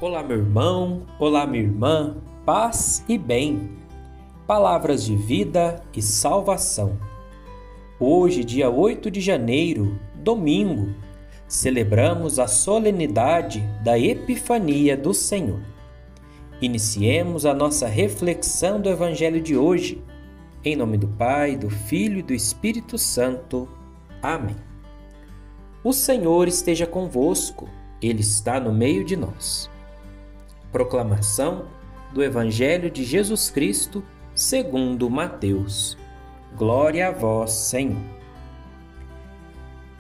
Olá, meu irmão, olá, minha irmã, paz e bem, palavras de vida e salvação. Hoje, dia 8 de janeiro, domingo, celebramos a solenidade da Epifania do Senhor. Iniciemos a nossa reflexão do Evangelho de hoje, em nome do Pai, do Filho e do Espírito Santo. Amém. O Senhor esteja convosco, Ele está no meio de nós. Proclamação do Evangelho de Jesus Cristo segundo Mateus. Glória a vós, Senhor.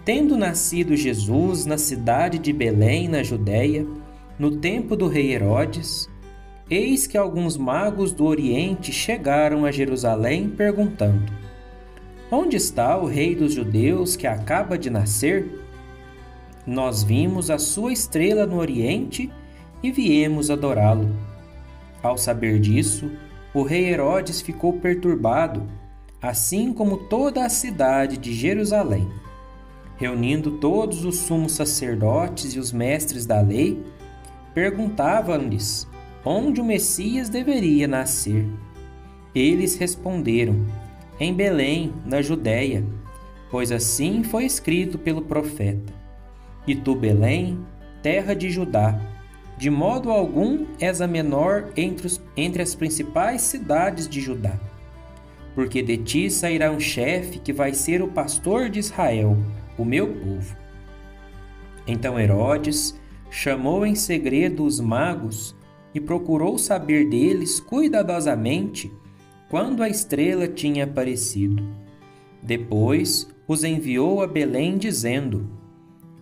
Tendo nascido Jesus na cidade de Belém, na Judéia, no tempo do rei Herodes, eis que alguns magos do Oriente chegaram a Jerusalém perguntando: Onde está o rei dos judeus que acaba de nascer? Nós vimos a sua estrela no Oriente e viemos adorá-lo. Ao saber disso, o rei Herodes ficou perturbado, assim como toda a cidade de Jerusalém. Reunindo todos os sumos sacerdotes e os mestres da lei, perguntava-lhes onde o Messias deveria nascer. Eles responderam: em Belém, na Judéia, pois assim foi escrito pelo profeta: E tu, Belém, terra de Judá, de modo algum és a menor entre as principais cidades de Judá. Porque de ti sairá um chefe que vai ser o pastor de Israel, o meu povo. Então Herodes chamou em segredo os magos e procurou saber deles cuidadosamente quando a estrela tinha aparecido. Depois os enviou a Belém, dizendo: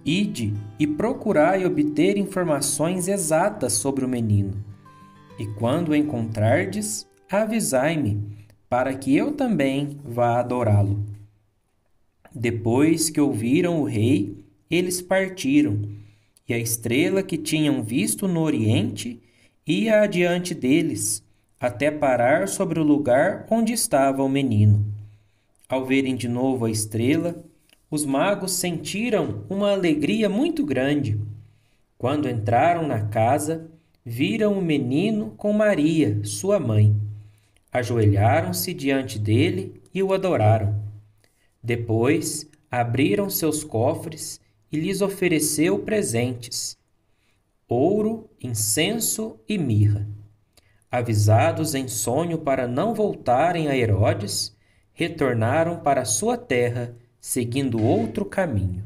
Ide e procurai obter informações exatas sobre o menino. E quando o encontrardes, avisai-me, para que eu também vá adorá-lo. Depois que ouviram o rei, eles partiram, e a estrela que tinham visto no Oriente ia adiante deles, até parar sobre o lugar onde estava o menino. Ao verem de novo a estrela, os magos sentiram uma alegria muito grande. Quando entraram na casa, viram o menino com Maria, sua mãe. Ajoelharam-se diante dele e o adoraram. Depois, abriram seus cofres e lhes ofereceu presentes: ouro, incenso e mirra. Avisados em sonho para não voltarem a Herodes, retornaram para sua terra, seguindo outro caminho.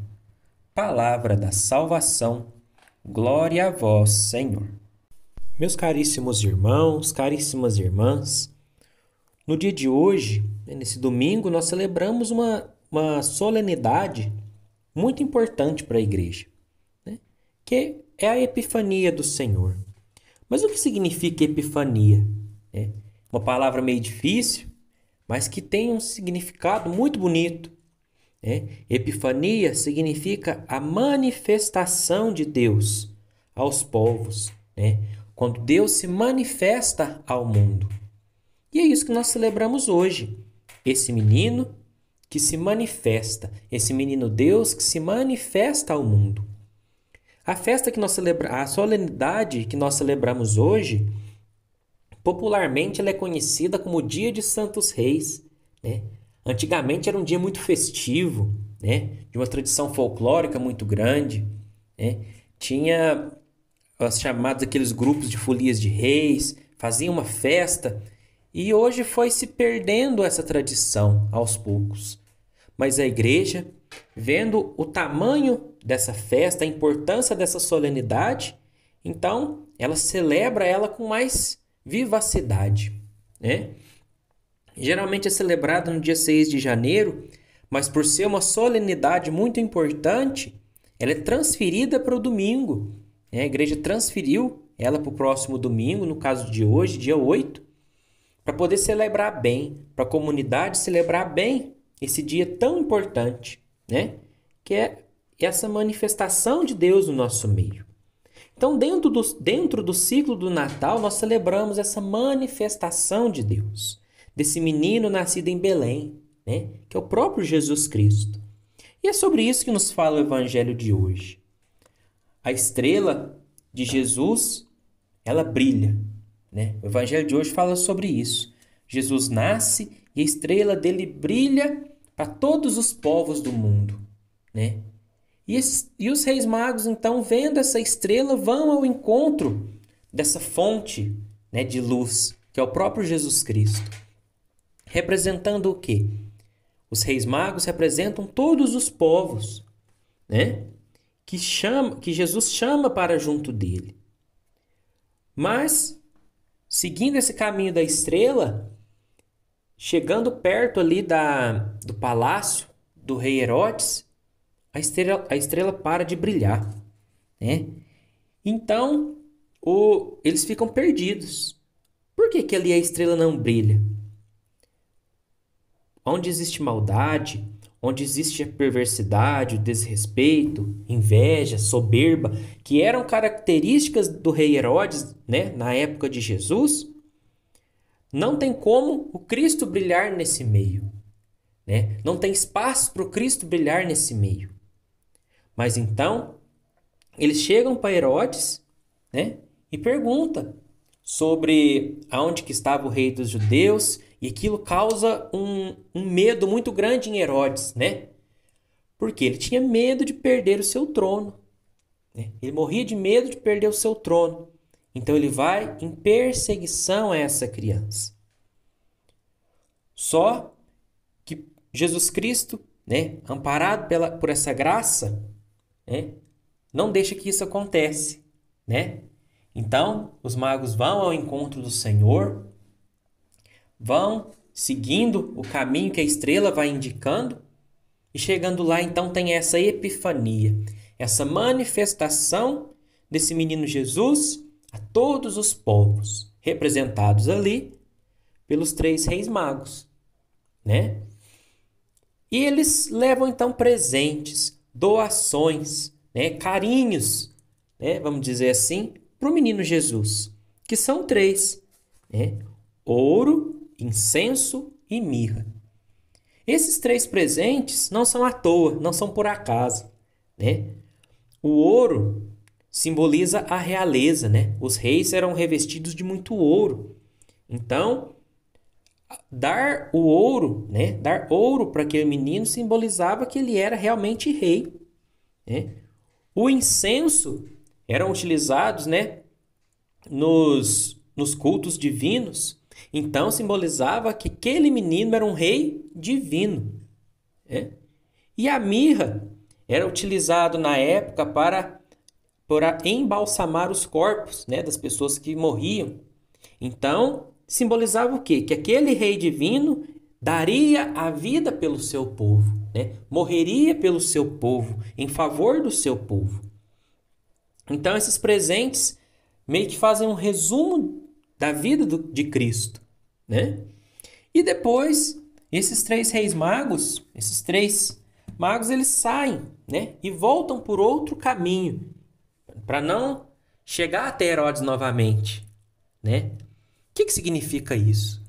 Palavra da salvação. Glória a vós, Senhor. Meus caríssimos irmãos, caríssimas irmãs, no dia de hoje, nesse domingo, nós celebramos uma solenidade muito importante para a igreja, né? Que é a Epifania do Senhor. Mas o que significa Epifania? É uma palavra meio difícil, mas que tem um significado muito bonito. Epifania significa a manifestação de Deus aos povos, quando Deus se manifesta ao mundo. E é isso que nós celebramos hoje. Esse menino que se manifesta, esse menino Deus que se manifesta ao mundo. A solenidade que nós celebramos hoje, popularmente ela é conhecida como o Dia de Santos Reis, Antigamente era um dia muito festivo, de uma tradição folclórica muito grande, Tinha os chamados aqueles grupos de folias de reis, faziam uma festa, e hoje foi se perdendo essa tradição aos poucos. Mas a igreja, vendo o tamanho dessa festa, a importância dessa solenidade, então ela celebra ela com mais vivacidade, Geralmente é celebrada no dia 6 de janeiro, mas por ser uma solenidade muito importante, ela é transferida para o domingo. A igreja transferiu ela para o próximo domingo, no caso de hoje, dia 8, para poder celebrar bem, para a comunidade celebrar bem esse dia tão importante, que é essa manifestação de Deus no nosso meio. Então, dentro do ciclo do Natal, nós celebramos essa manifestação de Deus, desse menino nascido em Belém, que é o próprio Jesus Cristo. E é sobre isso que nos fala o Evangelho de hoje. A estrela de Jesus ela brilha, né? O evangelho de hoje fala sobre isso. Jesus nasce e a estrela dele brilha para todos os povos do mundo, né? E os reis magos, então, vendo essa estrela, vão ao encontro dessa fonte, né, de luz, que é o próprio Jesus Cristo. Representando o quê? Os reis magos representam todos os povos, né, que Jesus chama para junto dele. Mas, seguindo esse caminho da estrela, chegando perto ali do palácio do rei Herodes, a estrela para de brilhar, né? Então, eles ficam perdidos. Por que ali a estrela não brilha? Onde existe maldade, onde existe a perversidade, o desrespeito, inveja, soberba, que eram características do rei Herodes, né, na época de Jesus, não tem como o Cristo brilhar nesse meio, né? Não tem espaço para o Cristo brilhar nesse meio. Mas então, eles chegam para Herodes, né, e perguntam sobre aonde que estava o rei dos judeus, e aquilo causa um medo muito grande em Herodes, né? Porque ele tinha medo de perder o seu trono, né? Ele morria de medo de perder o seu trono. Então ele vai em perseguição a essa criança. Só que Jesus Cristo, né, amparado por essa graça, né, não deixa que isso aconteça, né? Então, os magos vão ao encontro do Senhor, vão seguindo o caminho que a estrela vai indicando, e chegando lá, então, tem essa epifania, essa manifestação desse menino Jesus a todos os povos, representados ali pelos 3 reis magos, né? E eles levam, então, presentes, doações, né, carinhos, né, vamos dizer assim, para o menino Jesus, que são 3, né? Ouro, incenso e mirra. Esses 3 presentes não são à toa, não são por acaso, né? O ouro simboliza a realeza, né? Os reis eram revestidos de muito ouro. Então, dar o ouro, né? Dar ouro para aquele menino simbolizava que ele era realmente rei, né? O incenso eram utilizados, né, nos cultos divinos. Então simbolizava que aquele menino era um rei divino, né? E a mirra era utilizado na época para embalsamar os corpos, né, das pessoas que morriam. Então simbolizava o quê? Que aquele rei divino daria a vida pelo seu povo, né? Morreria pelo seu povo, em favor do seu povo. Então esses presentes meio que fazem um resumo da vida de Cristo, né? E depois, esses 3 reis magos, eles saem, né? E voltam por outro caminho, para não chegar até Herodes novamente, né? O que significa isso?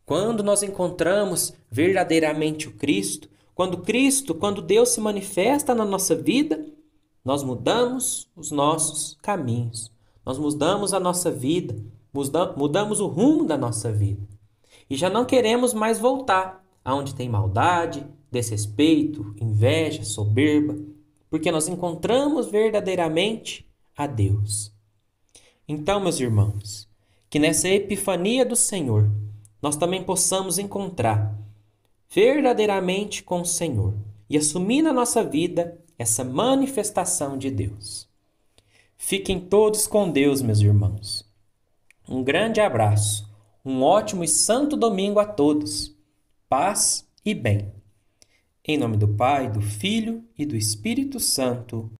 Quando nós encontramos verdadeiramente o Cristo, quando Deus se manifesta na nossa vida, nós mudamos os nossos caminhos. Nós mudamos a nossa vida, mudamos o rumo da nossa vida. E já não queremos mais voltar aonde tem maldade, desrespeito, inveja, soberba, porque nós encontramos verdadeiramente a Deus. Então, meus irmãos, que nessa epifania do Senhor, nós também possamos encontrar verdadeiramente com o Senhor e assumir na nossa vida essa manifestação de Deus. Fiquem todos com Deus, meus irmãos. Um grande abraço, um ótimo e santo domingo a todos. Paz e bem. Em nome do Pai, do Filho e do Espírito Santo.